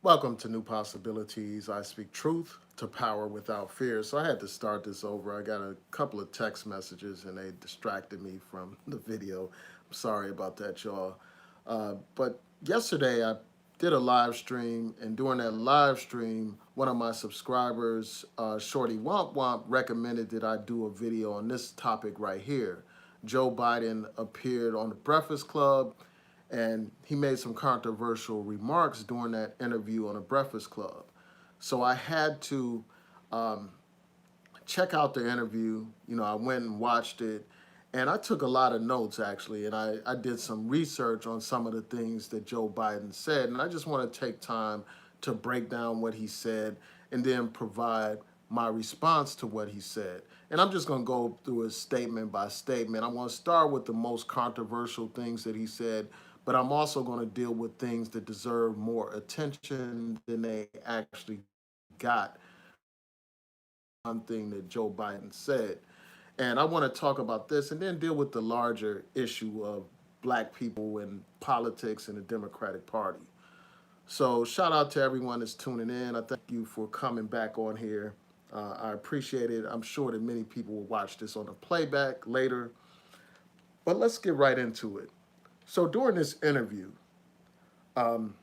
Welcome to New Possibilities. I speak truth to power without fear. So I had to start this over. I got a couple of text messages and they distracted me from the video. I'm sorry about that, y'all. But yesterday I did a live stream, and during that live stream, one of my subscribers, Shorty Womp Womp, recommended that I do a video on this topic right here. Joe Biden appeared on the Breakfast Club and he made some controversial remarks during that interview on the Breakfast Club. So I had to um, check out the interview. I went and watched it, and I took a lot of notes actually, and I did some research on some of the things that Joe Biden said, and I just want to take time to break down what he said and then provide my response to what he said. And I'm just going to go through it statement by statement. I want to start with the most controversial things that he said, but I'm also going to deal with things that deserve more attention than they actually got. One thing that Joe Biden said. And I want to talk about this and then deal with the larger issue of black people and politics and the Democratic Party. So, shout out to everyone that's tuning in. I thank you for coming back on here. I appreciate it. I'm sure that many people will watch this on a playback later. But let's get right into it. So, during this interview, um,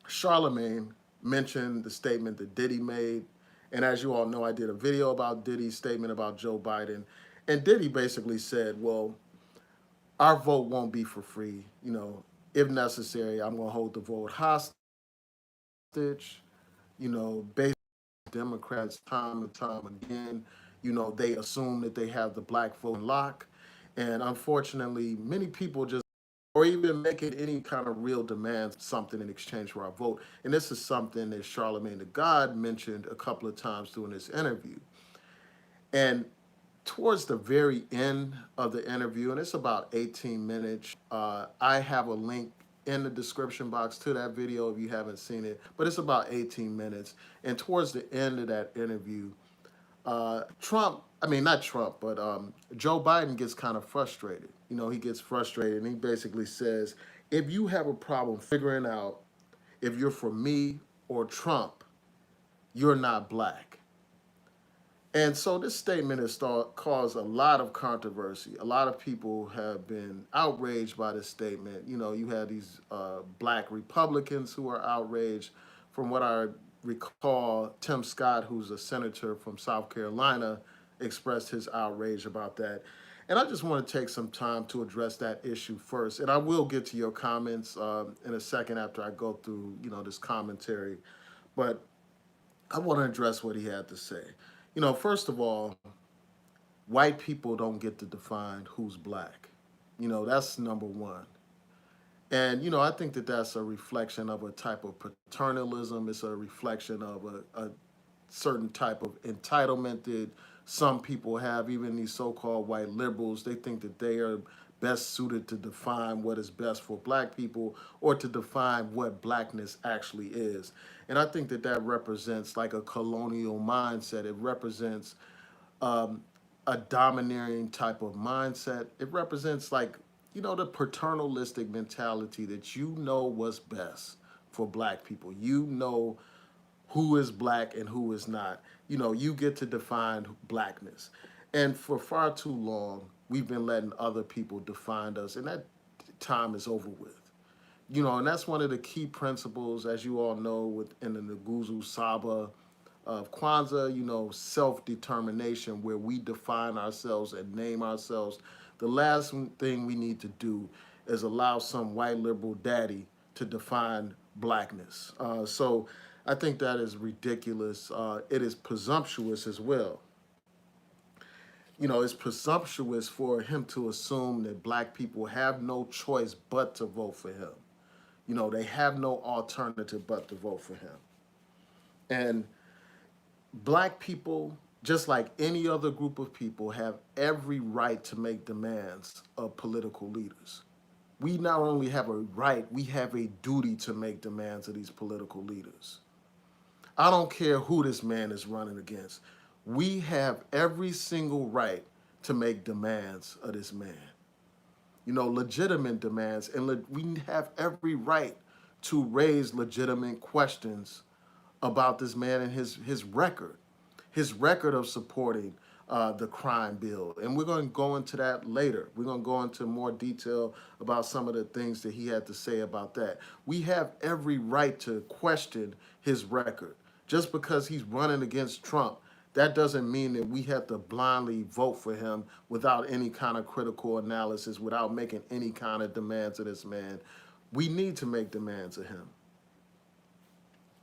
Charlemagne mentioned the statement that Diddy made. And as you all know, I did a video about Diddy's statement about Joe Biden. And Diddy basically said, well, our vote won't be for free. If necessary, I'm going to hold the vote hostage. Based Democrats time and time again, they assume that they have the black vote in lock. And unfortunately, many people just or even making any kind of real demands something in exchange for our vote. And this is something that Charlemagne the God mentioned a couple of times during this interview. And towards the very end of the interview, and it's about 18 minutes, I have a link in the description box to that video if you haven't seen it, but it's about 18 minutes. And towards the end of that interview, not Trump, but Joe Biden gets kind of frustrated. He gets frustrated and he basically says, if you have a problem figuring out if you're for me or Trump, you're not black. And so this statement has caused a lot of controversy. A lot of people have been outraged by this statement. You had these black Republicans who are outraged. From what I recall, Tim Scott, who's a senator from South Carolina, expressed his outrage about that. And I just want to take some time to address that issue first. And I will get to your comments in a second after I go through, this commentary. But I want to address what he had to say. First of all, white people don't get to define who's black. That's number one. And, I think that that's a reflection of a type of paternalism. It's a reflection of a certain type of entitlement that some people have, even these so-called white liberals. They think that they are best suited to define what is best for black people or to define what blackness actually is. And I think that that represents like a colonial mindset. It represents um, a domineering type of mindset. It represents like, the paternalistic mentality that what's best for black people. Who is black and who is not. You get to define blackness. And for far too long, we've been letting other people define us, and that time is over with. And that's one of the key principles, as you all know, within the Nguzu Saba of Kwanzaa, self-determination, where we define ourselves and name ourselves. The last thing we need to do is allow some white liberal daddy to define blackness. So I think that is ridiculous. It is presumptuous as well. It's presumptuous for him to assume that black people have no choice but to vote for him. They have no alternative but to vote for him. And black people, just like any other group of people, have every right to make demands of political leaders. We not only have a right, we have a duty to make demands of these political leaders. I don't care who this man is running against. We have every single right to make demands of this man. Legitimate demands, and we have every right to raise legitimate questions about this man and his record of supporting the crime bill. And we're going to go into that later. We're going to go into more detail about some of the things that he had to say about that. We have every right to question his record. Just because he's running against Trump, that doesn't mean that we have to blindly vote for him without any kind of critical analysis, without making any kind of demands of this man. We need to make demands of him.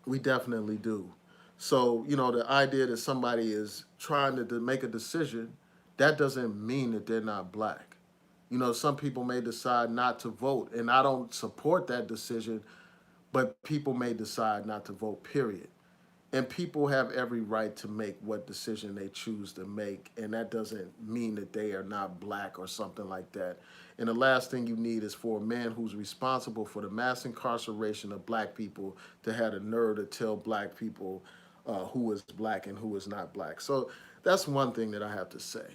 We definitely do. So, the idea that somebody is trying to make a decision, that doesn't mean that they're not black. Some people may decide not to vote, and I don't support that decision, but people may decide not to vote, period. And people have every right to make what decision they choose to make, and that doesn't mean that they are not black or something like that. And the last thing you need is for a man who's responsible for the mass incarceration of black people to have the nerve to tell black people who is black and who is not black. So that's one thing that I have to say.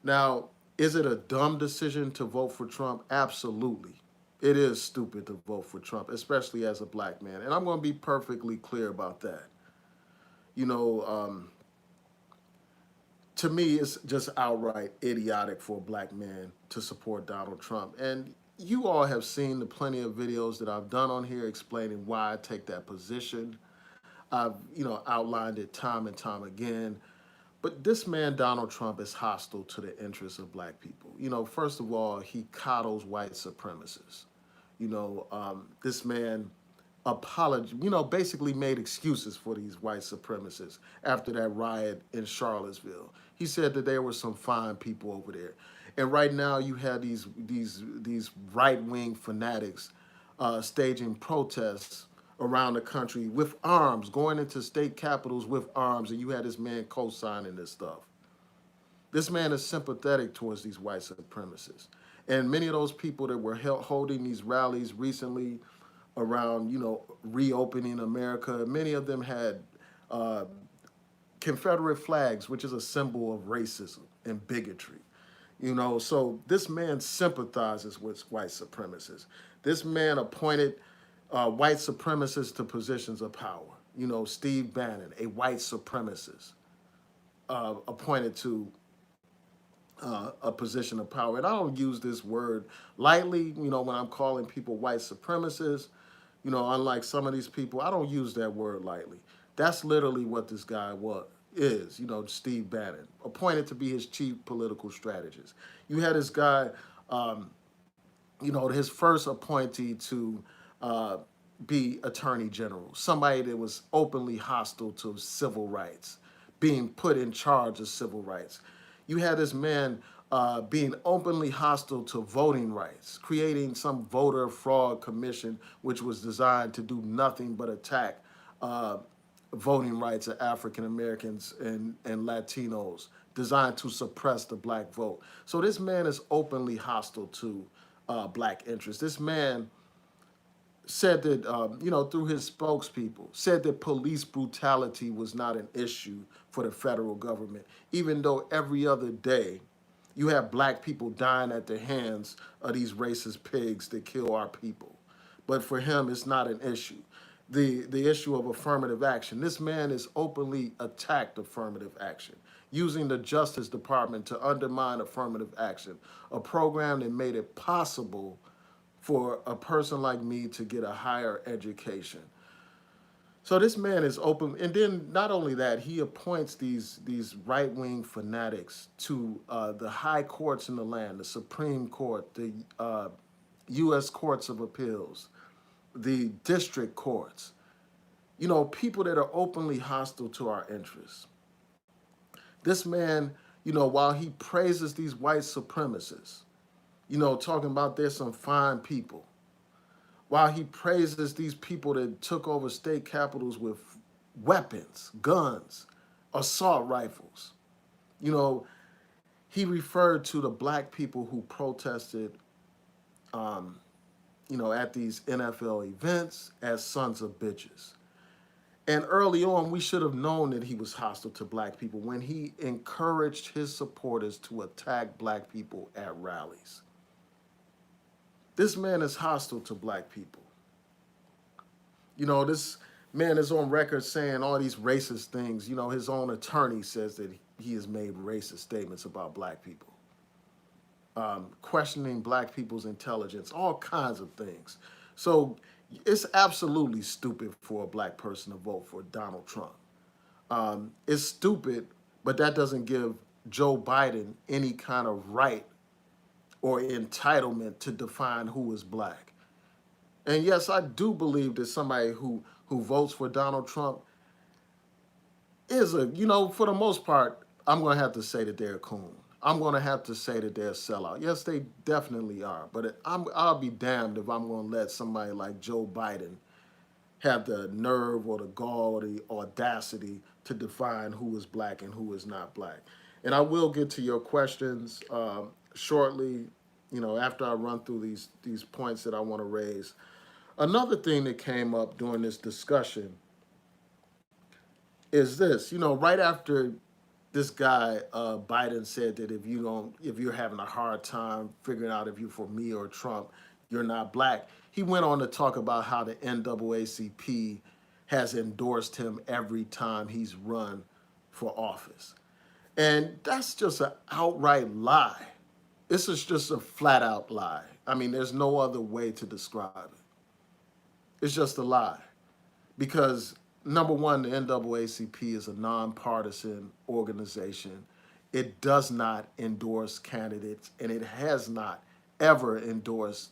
Now, is it a dumb decision to vote for Trump? Absolutely. It is stupid to vote for Trump, especially as a black man. And I'm going to be perfectly clear about that. To me, it's just outright idiotic for a black man to support Donald Trump. And you all have seen the plenty of videos that I've done on here explaining why I take that position. I've, outlined it time and time again. But this man, Donald Trump, is hostile to the interests of black people. First of all, he coddles white supremacists. This man basically made excuses for these white supremacists after that riot in Charlottesville. He said that there were some fine people over there. And right now you have these right-wing fanatics staging protests around the country with arms, going into state capitals with arms, and you had this man co-signing this stuff. This man is sympathetic towards these white supremacists. And many of those people that were holding these rallies recently around, reopening America, many of them had Confederate flags, which is a symbol of racism and bigotry. So this man sympathizes with white supremacists. This man appointed white supremacists to positions of power. Steve Bannon, a white supremacist, appointed to a position of power. And I don't use this word lightly, when I'm calling people white supremacists. Unlike some of these people, I don't use that word lightly. That's literally what this guy is, Steve Bannon, appointed to be his chief political strategist. You had this guy, his first appointee to be attorney general, somebody that was openly hostile to civil rights, being put in charge of civil rights. You had this man being openly hostile to voting rights, creating some voter fraud commission, which was designed to do nothing but attack voting rights of African Americans and Latinos, designed to suppress the black vote. So this man is openly hostile to black interests. This man said that, through his spokespeople, said that police brutality was not an issue for the federal government, even though every other day you have black people dying at the hands of these racist pigs that kill our people. But for him, it's not an issue. The issue of affirmative action. This man has openly attacked affirmative action, using the Justice Department to undermine affirmative action, a program that made it possible for a person like me to get a higher education. So this man is open, and then not only that, he appoints these right-wing fanatics to the high courts in the land, the Supreme Court, the U.S. Courts of Appeals, the district courts. People that are openly hostile to our interests. This man, while he praises these white supremacists, talking about there's some fine people, while he praises these people that took over state capitals with weapons, guns, assault rifles. He referred to the black people who protested, at these NFL events as sons of bitches. And early on, we should have known that he was hostile to black people when he encouraged his supporters to attack black people at rallies. This man is hostile to black people. This man is on record saying all these racist things. His own attorney says that he has made racist statements about black people, questioning black people's intelligence, all kinds of things. So it's absolutely stupid for a black person to vote for Donald Trump. It's stupid, but that doesn't give Joe Biden any kind of right or entitlement to define who is black. And yes, I do believe that somebody who votes for Donald Trump is for the most part, I'm going to have to say that they're a coon. I'm going to have to say that they're a sellout. Yes, they definitely are. But I'll be damned if I'm going to let somebody like Joe Biden have the nerve or the gall or the audacity to define who is black and who is not black. And I will get to your questions shortly, after I run through these points that I want to raise. Another thing that came up during this discussion is this. Right after this guy Biden said that if you're having a hard time figuring out if you're for me or Trump, you're not black. He went on to talk about how the NAACP has endorsed him every time he's run for office, and that's just an outright lie. This is just a flat out lie. I mean, there's no other way to describe it. It's just a lie. Because number one, the NAACP is a nonpartisan organization. It does not endorse candidates, and it has not ever endorsed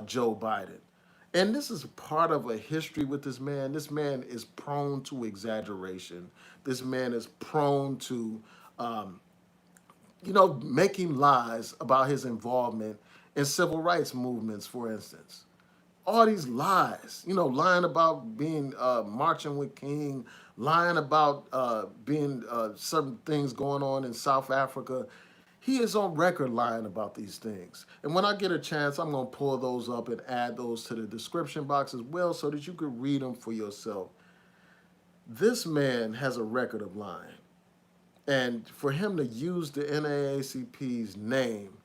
Joe Biden. And this is part of a history with this man. This man is prone to exaggeration. This man is prone to, making lies about his involvement in civil rights movements, for instance. All these lies, lying about being marching with King, lying about being certain things going on in South Africa. He is on record lying about these things. And when I get a chance, I'm going to pull those up and add those to the description box as well so that you could read them for yourself. This man has a record of lying. And for him to use the NAACP's name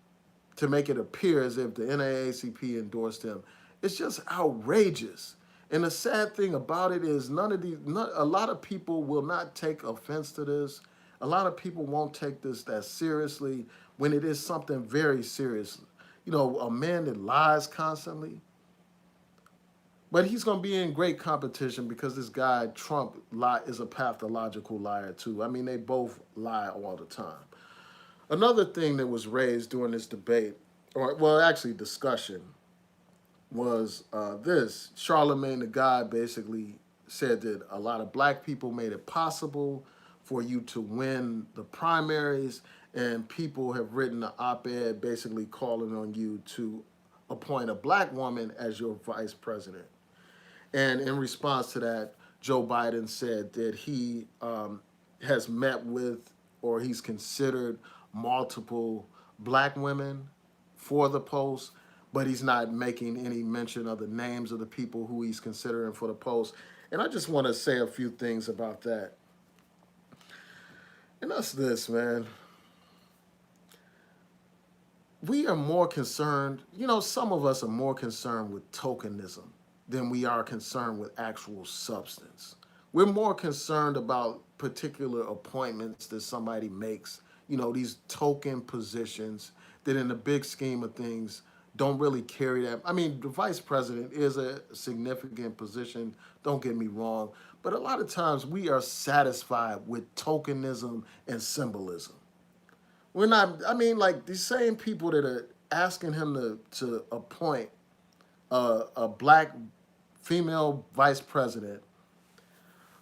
to make it appear as if the NAACP endorsed him, it's just outrageous. And the sad thing about it is a lot of people will not take offense to this. A lot of people won't take this that seriously when it is something very serious. A man that lies constantly. But he's going to be in great competition because this guy, Trump, is a pathological liar too. I mean, they both lie all the time. Another thing that was raised during this debate, actually discussion, was this. Charlemagne the God basically said that a lot of black people made it possible for you to win the primaries, and people have written an op-ed basically calling on you to appoint a black woman as your vice president. And in response to that, Joe Biden said that he has met with or he's considered multiple black women for the post, but he's not making any mention of the names of the people who he's considering for the post. And I just want to say a few things about that. And that's this, man. We are more concerned, some of us are more concerned with tokenism than we are concerned with actual substance. We're more concerned about particular appointments that somebody makes, these token positions that in the big scheme of things don't really carry that. I mean, the vice president is a significant position, don't get me wrong, but a lot of times we are satisfied with tokenism and symbolism. We're not, like these same people that are asking him to appoint a black female vice president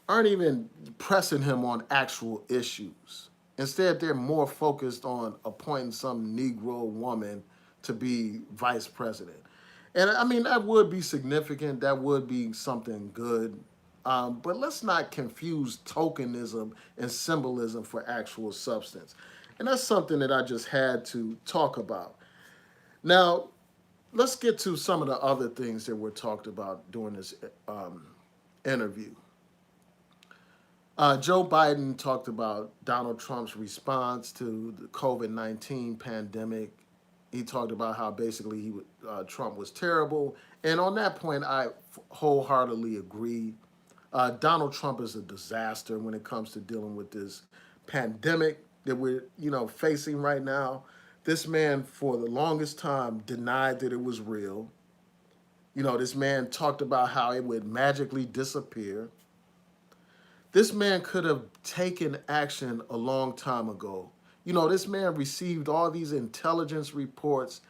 aren't even pressing him on actual issues. Instead, they're more focused on appointing some Negro woman to be vice president. And that would be significant. That would be something good. But let's not confuse tokenism and symbolism for actual substance. And that's something that I just had to talk about. Now, let's get to some of the other things that were talked about during this interview. Joe Biden talked about Donald Trump's response to the COVID-19 pandemic He talked about how basically Trump was terrible, and on that point, I wholeheartedly agree. Donald Trump is a disaster when it comes to dealing with this pandemic that we're facing right now. This man, for the longest time, denied that it was real. This man talked about how it would magically disappear. This man could have taken action a long time ago. This man received all these intelligence reports,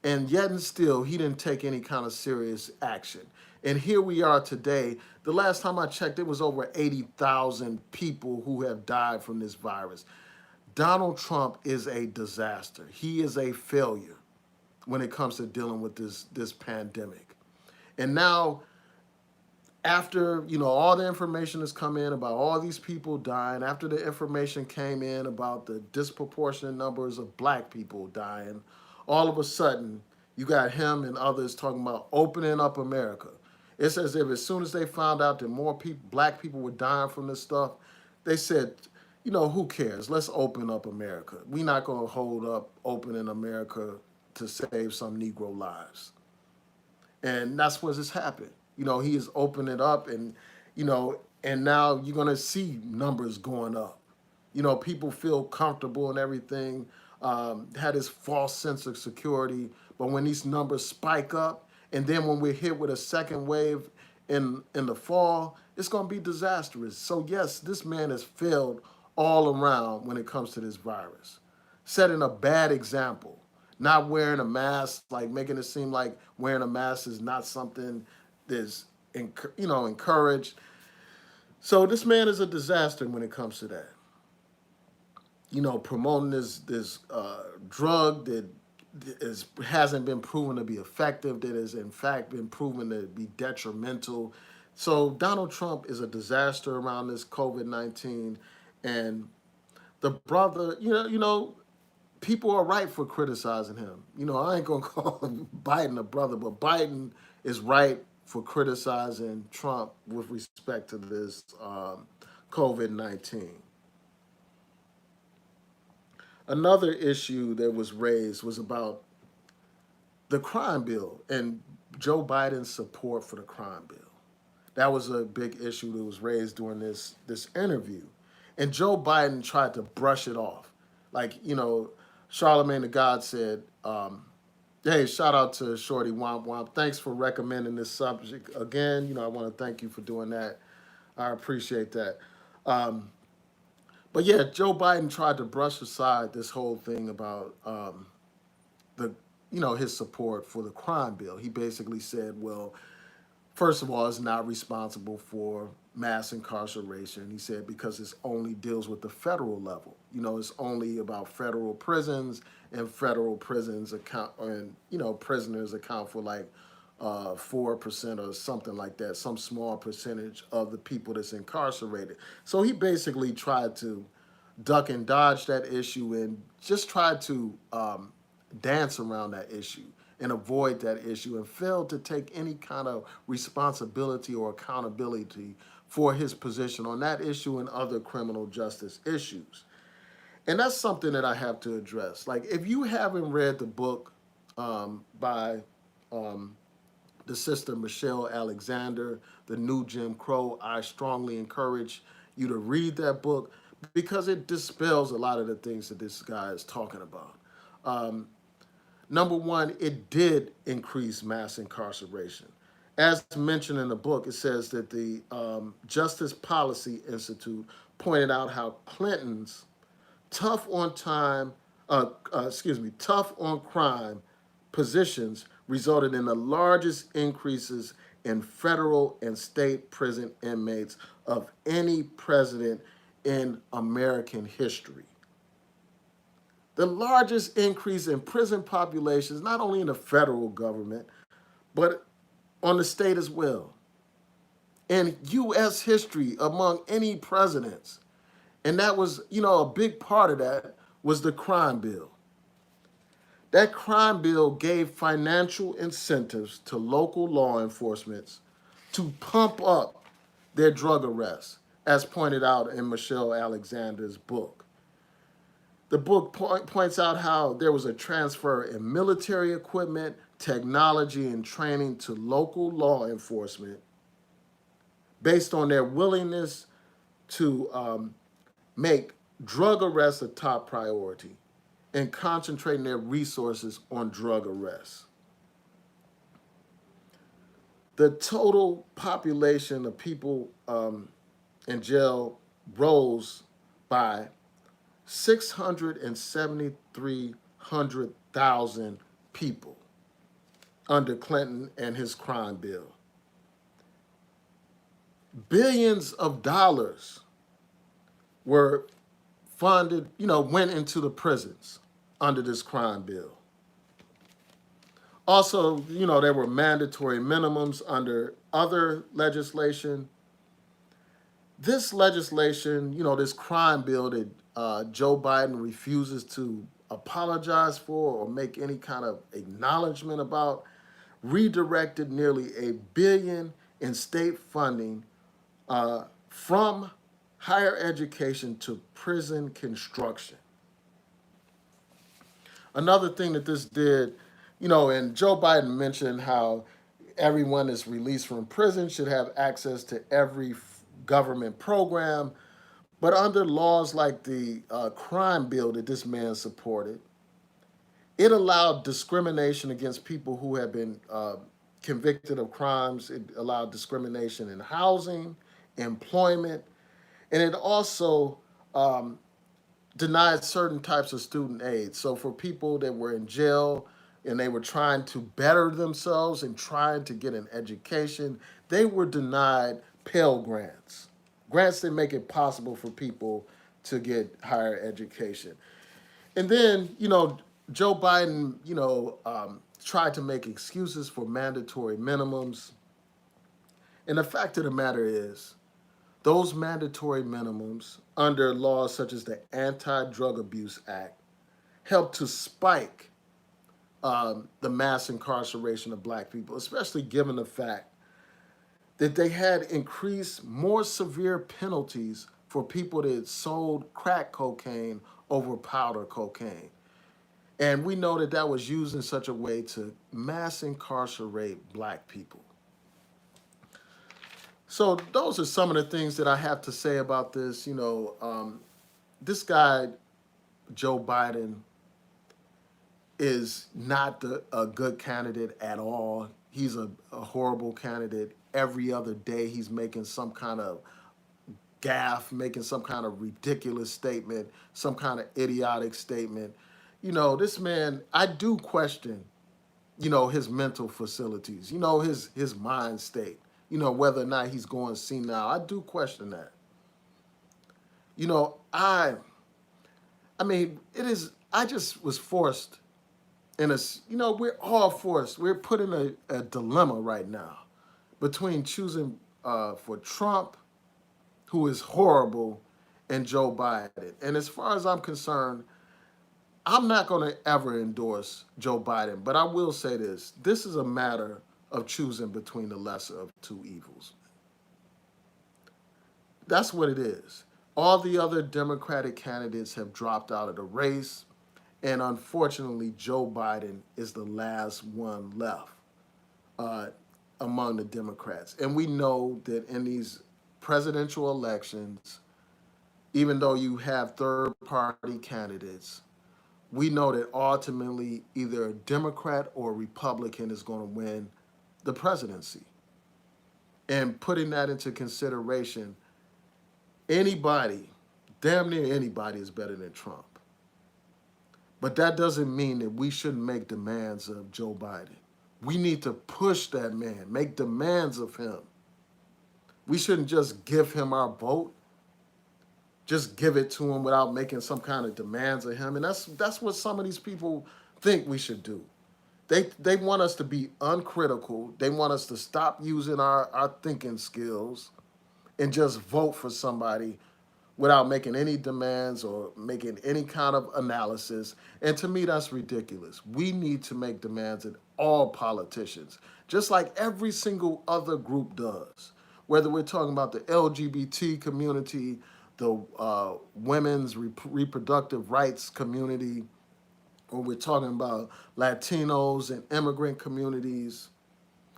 and yet and still, he didn't take any kind of serious action. And here we are today. The last time I checked, it was over 80,000 people who have died from this virus. Donald Trump is a disaster. He is a failure when it comes to dealing with this pandemic. And now, after all the information has come in about all these people dying, after the information came in about the disproportionate numbers of black people dying, all of a sudden you got him and others talking about opening up America. It's as if as soon as they found out that more black people were dying from this stuff, they said, who cares? Let's open up America. We're not going to hold up opening America to save some Negro lives. And that's what has happened. He has opened it up, and and now you're gonna see numbers going up. People feel comfortable and everything, had this false sense of security. But when these numbers spike up, and then when we're hit with a second wave in the fall, it's gonna be disastrous. So yes, this man has failed all around when it comes to this virus, setting a bad example. Not wearing a mask, like making it seem like wearing a mask is not something that's encouraged. So this man is a disaster when it comes to that. Promoting this drug that hasn't been proven to be effective, that has in fact been proven to be detrimental. So Donald Trump is a disaster around this COVID-19, and the brother, people are right for criticizing him. I ain't gonna call Biden a brother, but Biden is right for criticizing Trump with respect to this COVID-19. Another issue that was raised was about the crime bill and Joe Biden's support for the crime bill. That was a big issue that was raised during this interview. And Joe Biden tried to brush it off. Like, Charlemagne the God said, hey, shout out to Shorty Womp Womp. Thanks for recommending this subject again. I want to thank you for doing that. I appreciate that. But yeah, Joe Biden tried to brush aside this whole thing about the, his support for the crime bill. He basically said, well, first of all, it's not responsible for mass incarceration. He said because it only deals with the federal level. It's only about federal prisons, and federal prisons account, and prisoners account for like 4% or something like that, some small percentage of the people that's incarcerated. So he basically tried to duck and dodge that issue and just tried to dance around that issue and avoid that issue, and failed to take any kind of responsibility or accountability for his position on that issue and other criminal justice issues. And that's something that I have to address. Like, if you haven't read the book by the sister Michelle Alexander, The New Jim Crow, I strongly encourage you to read that book because it dispels a lot of the things that this guy is talking about. Number one, it did increase mass incarceration. As mentioned in the book, it says that the Justice Policy Institute pointed out how Clinton's tough on crime positions resulted in the largest increases in federal and state prison inmates of any president in American history. The largest increase in prison populations, not only in the federal government, but on the state as well. In U.S. history among any presidents. And that was, a big part of that was the crime bill. That crime bill gave financial incentives to local law enforcement to pump up their drug arrests, as pointed out in Michelle Alexander's book. The book points out how there was a transfer in military equipment, technology, and training to local law enforcement based on their willingness to make drug arrests a top priority and concentrating their resources on drug arrests. The total population of people in jail rose by 673,000 people under Clinton and his crime bill. Billions of dollars were funded, went into the prisons under this crime bill. Also, there were mandatory minimums under other legislation. This legislation, this crime bill that Joe Biden refuses to apologize for or make any kind of acknowledgement about, redirected nearly $1 billion in state funding from higher education to prison construction. Another thing that this did, and Joe Biden mentioned how everyone that's released from prison should have access to every government program. But under laws like the crime bill that this man supported, it allowed discrimination against people who have been convicted of crimes. It allowed discrimination in housing, employment, and it also denied certain types of student aid. So for people that were in jail and they were trying to better themselves and trying to get an education, they were denied Pell Grants. Grants that make it possible for people to get higher education. And then, Joe Biden, tried to make excuses for mandatory minimums. And the fact of the matter is, those mandatory minimums under laws such as the Anti-Drug Abuse Act helped to spike the mass incarceration of black people, especially given the fact that they had increased more severe penalties for people that sold crack cocaine over powder cocaine. And we know that that was used in such a way to mass incarcerate black people. So those are some of the things that I have to say about this. This guy, Joe Biden, is not a good candidate at all. He's a horrible candidate. Every other day he's making some kind of gaffe, making some kind of ridiculous statement, some kind of idiotic statement. This man, I do question, his mental facilities, his mind state, whether or not he's going senile. I do question that. I mean, I just was forced we're all forced. We're put in a dilemma right now between choosing for Trump, who is horrible, and Joe Biden. And as far as I'm concerned, I'm not going to ever endorse Joe Biden, but I will say this. This is a matter of choosing between the lesser of two evils. That's what it is. All the other Democratic candidates have dropped out of the race, and unfortunately, Joe Biden is the last one left among the Democrats. And we know that in these presidential elections, even though you have third-party candidates, we know that ultimately either a Democrat or a Republican is going to win the presidency. And putting that into consideration, anybody, damn near anybody, is better than Trump. But that doesn't mean that we shouldn't make demands of Joe Biden. We need to push that man, make demands of him. We shouldn't just give him our vote, just give it to him without making some kind of demands of him. And that's what some of these people think we should do. They want us to be uncritical. They want us to stop using our thinking skills and just vote for somebody without making any demands or making any kind of analysis. And to me, that's ridiculous. We need to make demands of all politicians, just like every single other group does. Whether we're talking about the LGBT community, the women's reproductive rights community, or we're talking about Latinos and immigrant communities,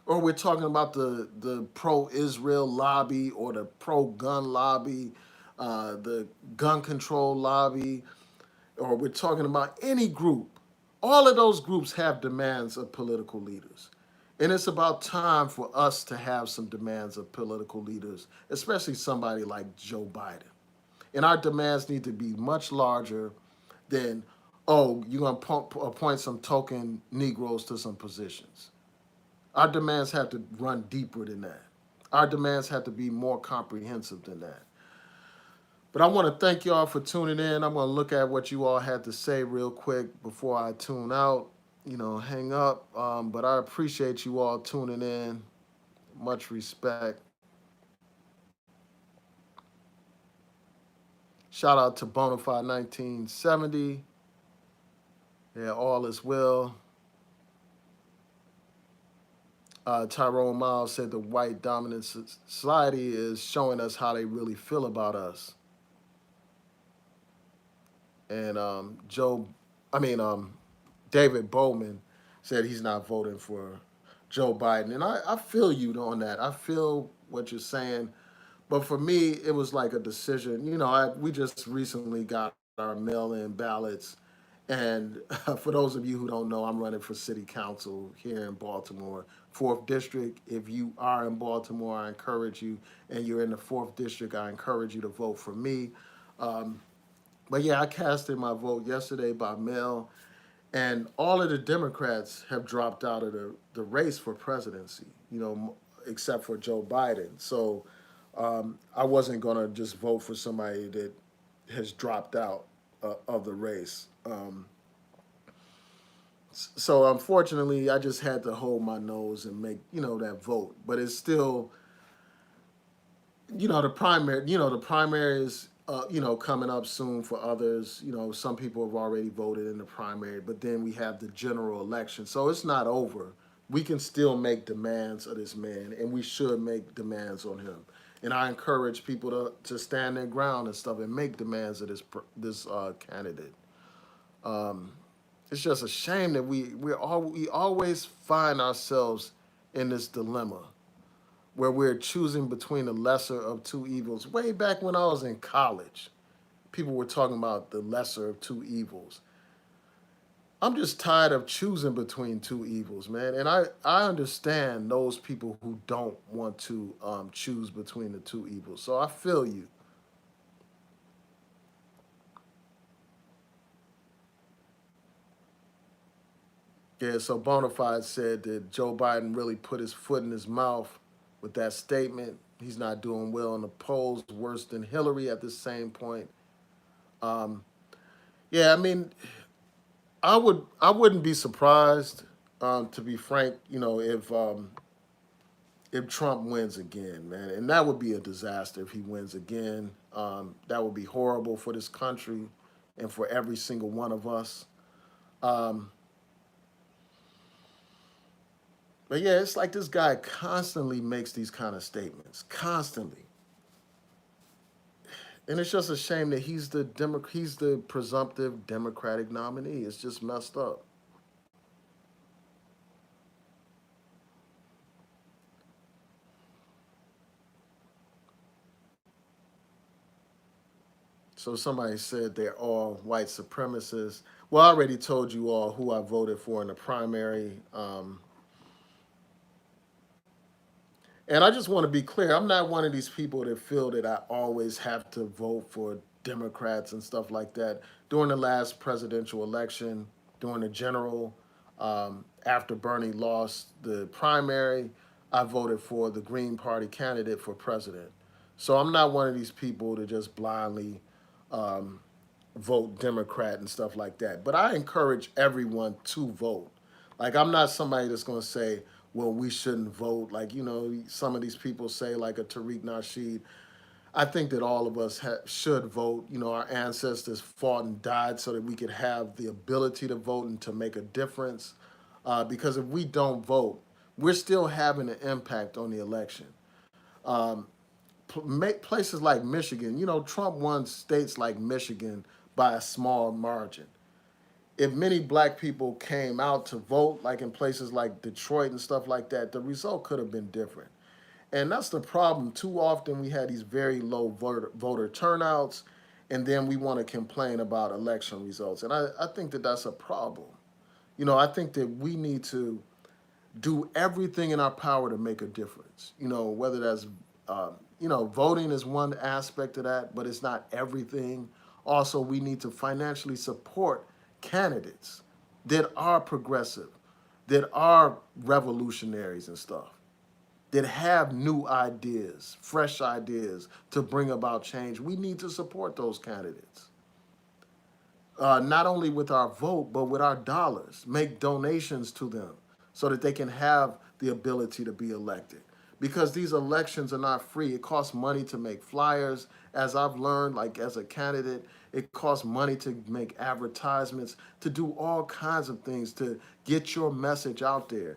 or we're talking about the pro-Israel lobby or the pro-gun lobby, the gun control lobby, or we're talking about any group, all of those groups have demands of political leaders. And it's about time for us to have some demands of political leaders, especially somebody like Joe Biden. And our demands need to be much larger than, oh, you're going to appoint some token Negroes to some positions. Our demands have to run deeper than that. Our demands have to be more comprehensive than that. But I want to thank y'all for tuning in. I'm going to look at what you all had to say real quick before I tune out, hang up. But I appreciate you all tuning in. Much respect. Shout out to Bonafide 1970. Yeah, all is well. Tyrone Miles said the white dominant society is showing us how they really feel about us. And David Bowman said he's not voting for Joe Biden. And I feel you on that. I feel what you're saying. But for me, it was like a decision. We just recently got our mail-in ballots. And for those of you who don't know, I'm running for city council here in Baltimore, 4th District. If you are in Baltimore, I encourage you, and you're in the 4th District, I encourage you to vote for me. But yeah, I casted my vote yesterday by mail, and all of the Democrats have dropped out of the race for presidency, except for Joe Biden. So I wasn't going to just vote for somebody that has dropped out of the race. So unfortunately, I just had to hold my nose and make, that vote. But it's still, the primaries, coming up soon for others. Some people have already voted in the primary, but then we have the general election. So it's not over. We can still make demands of this man, and we should make demands on him. And I encourage people to stand their ground and stuff and make demands of this candidate. It's just a shame that we always find ourselves in this dilemma where we're choosing between the lesser of two evils. Way back when I was in college, people were talking about the lesser of two evils. I'm just tired of choosing between two evils, man. And I understand those people who don't want to choose between the two evils. So I feel you. Yeah, so Bonafide said that Joe Biden really put his foot in his mouth with that statement. He's not doing well in the polls, worse than Hillary at the same point. Um, yeah, I mean, I wouldn't be surprised, to be frank, if Trump wins again, man, and that would be a disaster if he wins again. That would be horrible for this country and for every single one of us. Um, but yeah, it's like this guy constantly makes these kind of statements, constantly, and it's just a shame that he's the presumptive Democratic nominee. It's just messed up. So somebody said they're all white supremacists. Well, I already told you all who I voted for in the primary. And I just want to be clear. I'm not one of these people that feel that I always have to vote for Democrats and stuff like that. During the last presidential election, during the general, after Bernie lost the primary, I voted for the Green Party candidate for president. So I'm not one of these people to just blindly um, vote Democrat and stuff like that. But I encourage everyone to vote. Like, I'm not somebody that's going to say, well, we shouldn't vote. Like, some of these people say, like a Tariq Nasheed. I think that all of us should vote. Our ancestors fought and died so that we could have the ability to vote and to make a difference. Because if we don't vote, we're still having an impact on the election. Um, places like Michigan, you know, Trump won states like Michigan by a small margin. If many black people came out to vote, like in places like Detroit and stuff like that, the result could have been different. And that's the problem. Too often we had these very low voter turnouts, and then we want to complain about election results. And I think that that's a problem. You know, I think that we need to do everything in our power to make a difference. You know, whether that's, you know, voting is one aspect of that, but it's not everything. Also, we need to financially support candidates that are progressive, that are revolutionaries and stuff, that have new ideas, fresh ideas to bring about change. We need to support those candidates. Not only with our vote, but with our dollars. Make donations to them so that they can have the ability to be elected. Because these elections are not free. It costs money to make flyers. As I've learned, like as a candidate, it costs money to make advertisements, to do all kinds of things to get your message out there.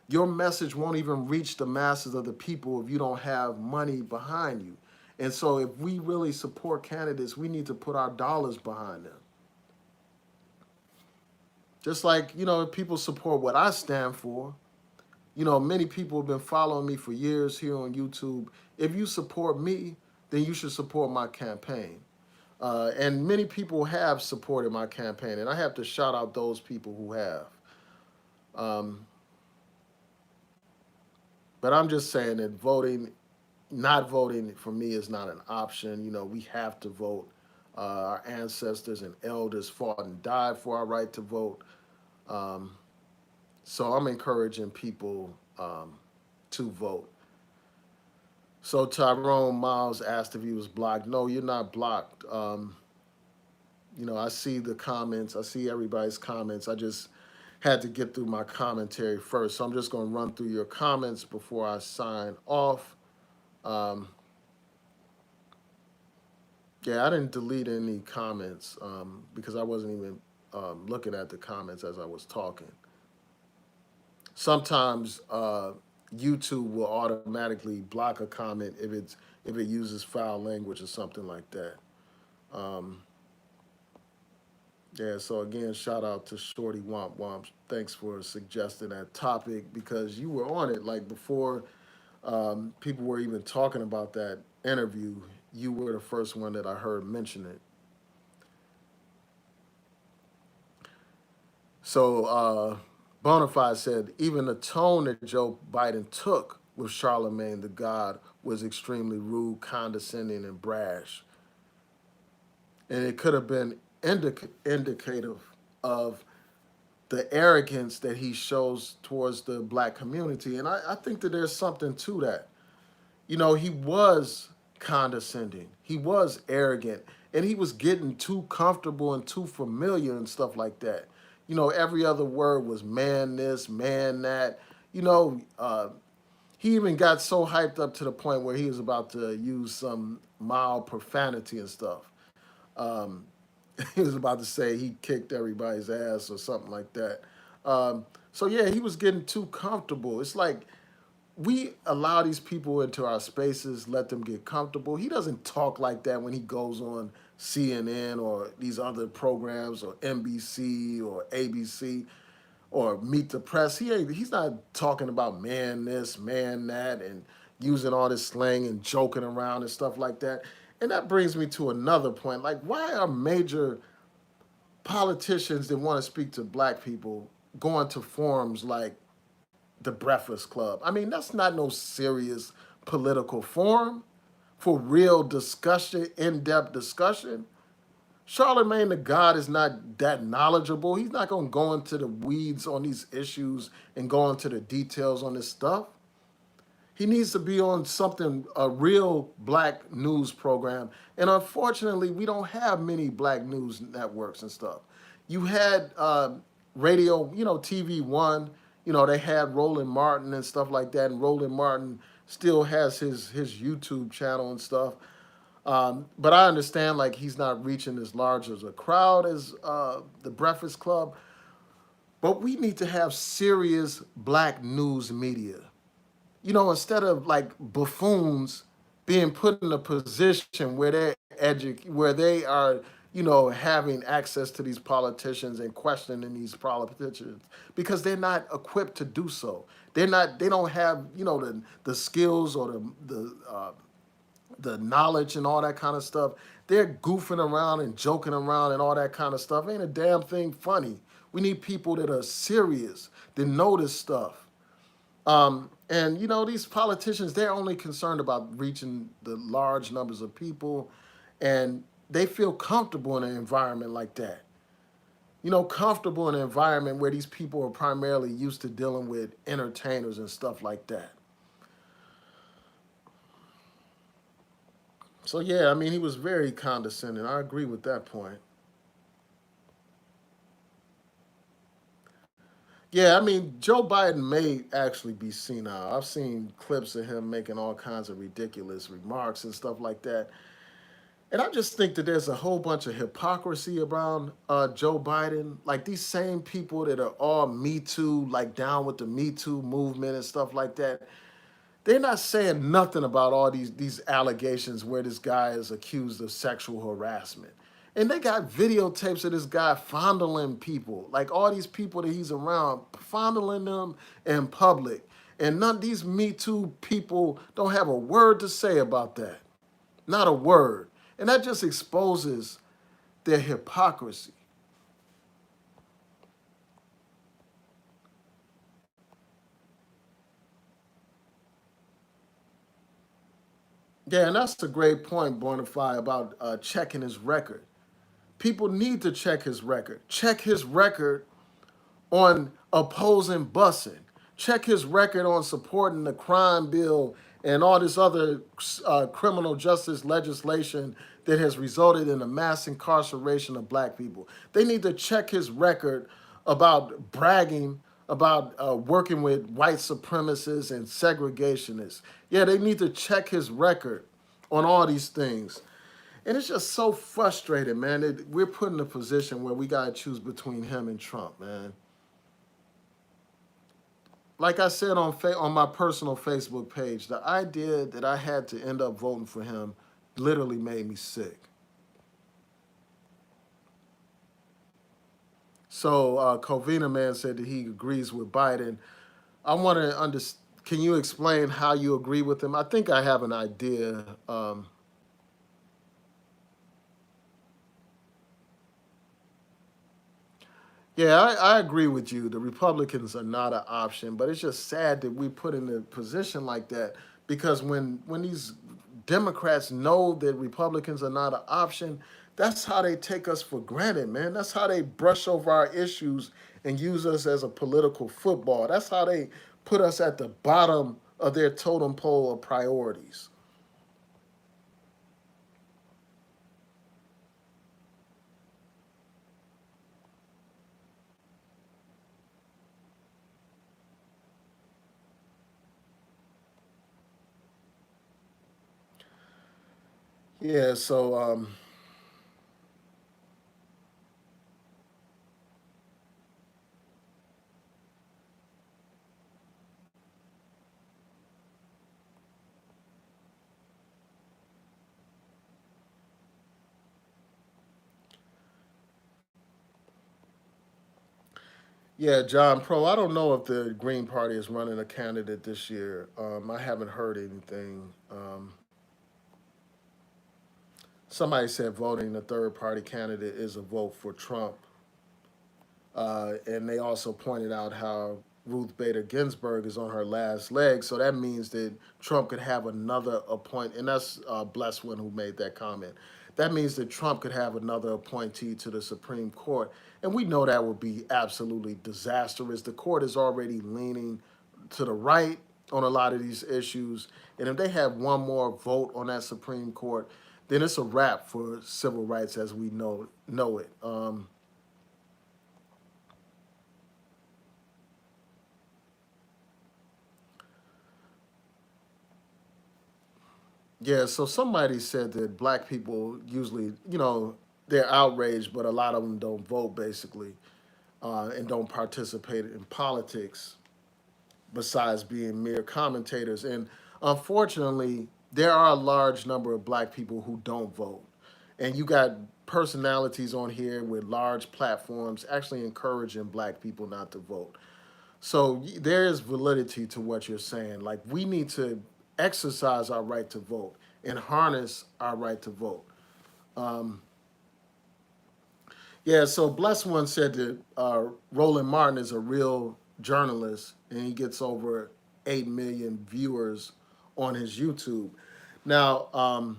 Your message won't even reach the masses of the people if you don't have money behind you. And so if we really support candidates, we need to put our dollars behind them. Just like, you know, if people support what I stand for, you know, many people have been following me for years here on YouTube. If you support me, then you should support my campaign. And many people have supported my campaign, and I have to shout out those people who have. Um, but I'm just saying that not voting for me is not an option. You know, we have to vote. Our ancestors and elders fought and died for our right to vote. Um, so I'm encouraging people to vote. So Tyrone Miles asked if he was blocked. No, you're not blocked. You know, I see the comments. I see everybody's comments. I just had to get through my commentary first. So I'm just going to run through your comments before I sign off. Um, yeah, I didn't delete any comments because I wasn't even looking at the comments as I was talking. Sometimes YouTube will automatically block a comment if it uses foul language or something like that. Um, yeah, so again, shout out to Shorty Womp Womp. Thanks for suggesting that topic because you were on it like before people were even talking about that interview. You were the first one that I heard mention it. So Bonafide said even the tone that Joe Biden took with Charlemagne the God was extremely rude, condescending, and brash. And it could have been indicative of the arrogance that he shows towards the black community. And I think that there's something to that. You know, he was condescending, he was arrogant, and he was getting too comfortable and too familiar and stuff like that. You know, every other word was man this, man that. You know, he even got so hyped up to the point where he was about to use some mild profanity and stuff. Um, he was about to say he kicked everybody's ass or something like that. So yeah, he was getting too comfortable. It's like we allow these people into our spaces, let them get comfortable. He doesn't talk like that when he goes on CNN or these other programs or NBC or ABC or Meet the Press. He's not talking about man this, man that, and using all this slang and joking around and stuff like that. And that brings me to another point. Like, why are major politicians that want to speak to black people going to forums like the Breakfast Club? I mean, that's not no serious political forum for real discussion, in-depth discussion. Charlemagne the God is not that knowledgeable. He's not going to go into the weeds on these issues and go into the details on this stuff. He needs to be on something, a real black news program. And unfortunately, we don't have many black news networks and stuff. You had radio, you know, TV One, you know, they had Roland Martin and stuff like that. And Roland Martin still has his YouTube channel and stuff. But I understand like he's not reaching as large as a crowd as the Breakfast Club. But we need to have serious black news media. You know, instead of like buffoons being put in a position where where they are, having access to these politicians and questioning these politicians because they're not equipped to do so. They don't have, the skills or the knowledge and all that kind of stuff. They're goofing around and joking around and all that kind of stuff. Ain't a damn thing funny. We need people that are serious, that know this stuff. And these politicians, they're only concerned about reaching the large numbers of people, and they feel comfortable in an environment like that. Comfortable in an environment where these people are primarily used to dealing with entertainers and stuff like that. So yeah, I mean, he was very condescending. I agree with that point. Yeah, I mean, Joe Biden may actually be senile. I've seen clips of him making all kinds of ridiculous remarks and stuff like that. And I just think that there's a whole bunch of hypocrisy around Joe Biden. Like these same people that are all Me Too, like down with the Me Too movement and stuff like that. They're not saying nothing about all these allegations where this guy is accused of sexual harassment. And they got videotapes of this guy fondling people, like all these people that he's around, fondling them in public. And none of these Me Too people don't have a word to say about that. Not a word. And that just exposes their hypocrisy. Yeah, and that's a great point, Bonify, about checking his record. People need to check his record. Check his record on opposing busing. Check his record on supporting the crime bill and all this other criminal justice legislation that has resulted in the mass incarceration of black people. They need to check his record about bragging about working with white supremacists and segregationists. Yeah, they need to check his record on all these things. And it's just so frustrating, man. We're put in a position where we got to choose between him and Trump, man. Like I said on my personal Facebook page, the idea that I had to end up voting for him literally made me sick. So Covina Man said that he agrees with Biden. I want to understand. Can you explain how you agree with him? I think I have an idea. Yeah, I agree with you. The Republicans are not an option, but it's just sad that we put in a position like that because when these Democrats know that Republicans are not an option, that's how they take us for granted, man. That's how they brush over our issues and use us as a political football. That's how they put us at the bottom of their totem pole of priorities. Yeah, so yeah, John Pro. I don't know if the Green Party is running a candidate this year. I haven't heard anything. Somebody said voting a third party candidate is a vote for Trump. And they also pointed out how Ruth Bader Ginsburg is on her last leg. So that means that Trump could have another appoint, and that's Bless One who made that comment. That means that Trump could have another appointee to the Supreme Court. And we know that would be absolutely disastrous. The court is already leaning to the right on a lot of these issues. And if they have one more vote on that Supreme Court, then it's a wrap for civil rights as we know it. Yeah, so somebody said that black people usually, they're outraged, but a lot of them don't vote basically and don't participate in politics besides being mere commentators. And unfortunately, there are a large number of black people who don't vote. And you got personalities on here with large platforms actually encouraging black people not to vote. So there is validity to what you're saying. Like, we need to exercise our right to vote and harness our right to vote. Um, yeah, so Bless One said that Roland Martin is a real journalist and he gets over 8 million viewers on his YouTube. Now,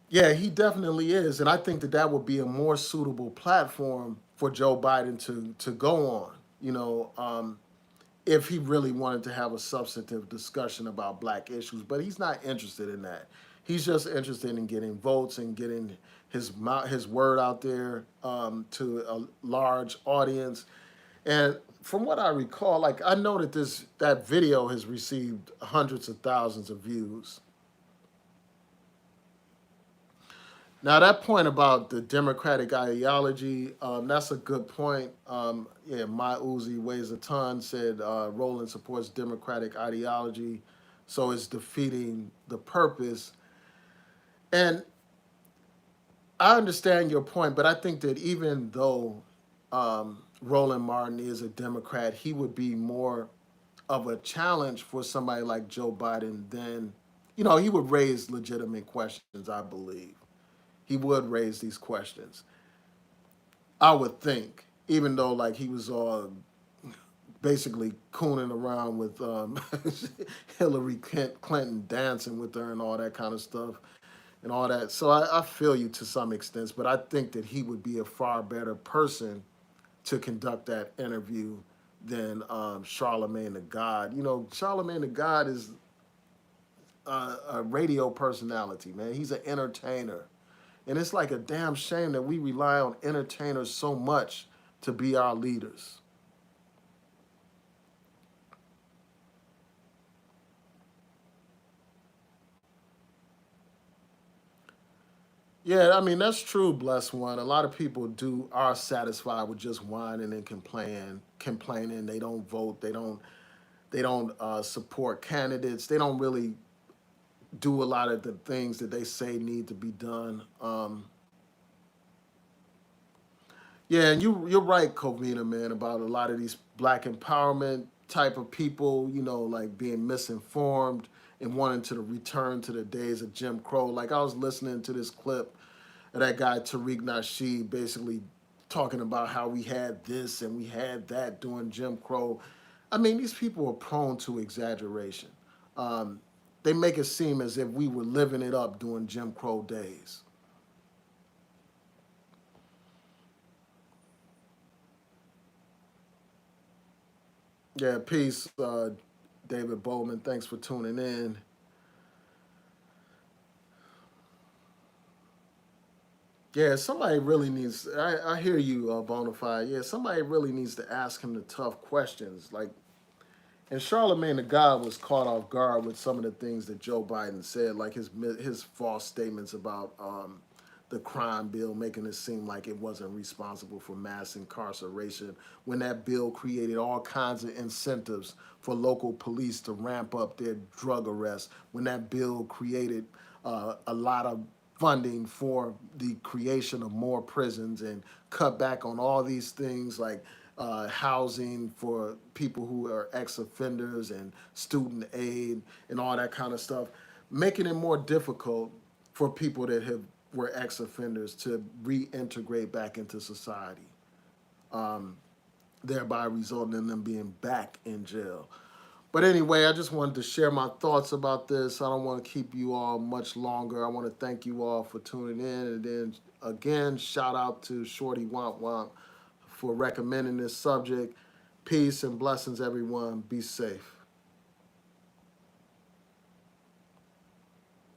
yeah, he definitely is. And I think that that would be a more suitable platform for Joe Biden to go on, you know, if he really wanted to have a substantive discussion about black issues. But he's not interested in that. He's just interested in getting votes and getting his word out there to a large audience. And from what I recall, like, I know that that video has received hundreds of thousands of views. Now, that point about the Democratic ideology, that's a good point. Yeah, my Uzi weighs a ton said Roland supports Democratic ideology, so it's defeating the purpose. And I understand your point, but I think that even though Roland Martin is a Democrat, he would be more of a challenge for somebody like Joe Biden than, he would raise legitimate questions, I believe. He would raise these questions. I would think, even though like he was basically cooning around with Hillary Clinton dancing with her and all that kind of stuff and all that. So I feel you to some extent, but I think that he would be a far better person to conduct that interview than Charlemagne the God. Charlemagne the God is a radio personality, man. He's an entertainer. And it's like a damn shame that we rely on entertainers so much to be our leaders. Yeah, I mean that's true, bless one. A lot of people are satisfied with just whining and complaining. They don't vote. They don't support candidates. They don't really do a lot of the things that they say need to be done. Yeah, and you're right, Covina, man, about a lot of these black empowerment type of people, like being misinformed and wanting to return to the days of Jim Crow. Like, I was listening to this clip of that guy Tariq Nasheed basically talking about how we had this and we had that during Jim Crow. I mean, these people are prone to exaggeration. Um, they make it seem as if we were living it up during Jim Crow days. Yeah, peace, David Bowman. Thanks for tuning in. Yeah, somebody really needs. I hear you, Bonafide. Yeah, somebody really needs to ask him the tough questions. Like, and Charlemagne the God was caught off guard with some of the things that Joe Biden said, like his false statements about the crime bill, making it seem like it wasn't responsible for mass incarceration, when that bill created all kinds of incentives for local police to ramp up their drug arrests, when that bill created a lot of funding for the creation of more prisons and cut back on all these things like housing for people who are ex-offenders and student aid and all that kind of stuff, making it more difficult for people that were ex-offenders to reintegrate back into society, thereby resulting in them being back in jail. But anyway, I just wanted to share my thoughts about this. I don't want to keep you all much longer. I want to thank you all for tuning in. And then again, shout out to Shorty Womp Womp for recommending this subject. Peace and blessings, everyone. Be safe.